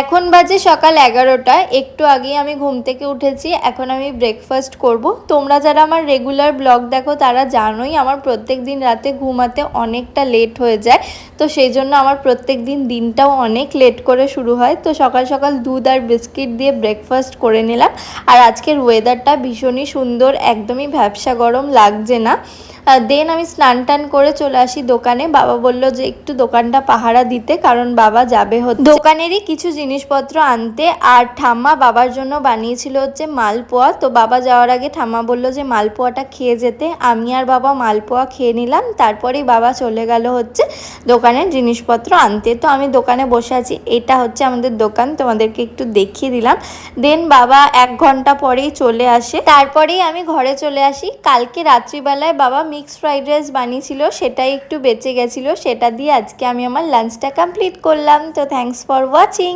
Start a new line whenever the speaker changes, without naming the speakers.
এখন বাজে সকাল 11টা। একটু আগেই আমি ঘুম থেকে উঠেছি। এখন আমি ব্রেকফাস্ট করব। তোমরা যারা আমার রেগুলার ব্লগ দেখো তারা জানোই আমার প্রত্যেক দিন রাতে ঘুমাতে অনেকটা লেট হয়ে যায়। তো সেই জন্য আমার প্রত্যেক দিন দিনটাও অনেক লেট করে শুরু হয়। তো সকাল সকাল দুধ আর বিস্কিট দিয়ে ব্রেকফাস্ট করে নিলাম। আর আজকের ওয়েদারটা ভীষণই সুন্দর, একদমই ভ্যাপসা গরম লাগছে না। দেন আমি স্নান টান করে চলে আসি দোকানে। বাবা বলল যে একটু দোকানটা পাহারা দিতে, কারণ বাবা যাবে হচ্ছে দোকানেরই কিছু জিনিসপত্র আনতে। আর ঠাম্মা বাবার জন্য বানিয়েছিল হচ্ছে মালপোয়া। তো বাবা যাওয়ার আগে ঠাম্মা বলল যে মালপোয়াটা খেয়ে যেতে। আমি আর বাবা মালপোয়া খেয়ে নিলাম। তারপরেই বাবা চলে গেল হচ্ছে দোকানের জিনিসপত্র আনতে। তো আমি দোকানে বসে আছি। এটা হচ্ছে আমাদের দোকান, তোমাদেরকে একটু দেখিয়ে দিলাম। দেন বাবা 1 ঘন্টা পরেই চলে আসে। তারপরেই আমি ঘরে চলে আসি। কালকে রাত্রিবেলায় বাবা মিক্সড ফ্রাইড রাইস বানিয়েছিল, সেটাই একটু বেঁচে গেছিলো। সেটা দিয়ে আজকে আমি আমার লাঞ্চটা কমপ্লিট করলাম। তো থ্যাঙ্কস ফর ওয়াচিং।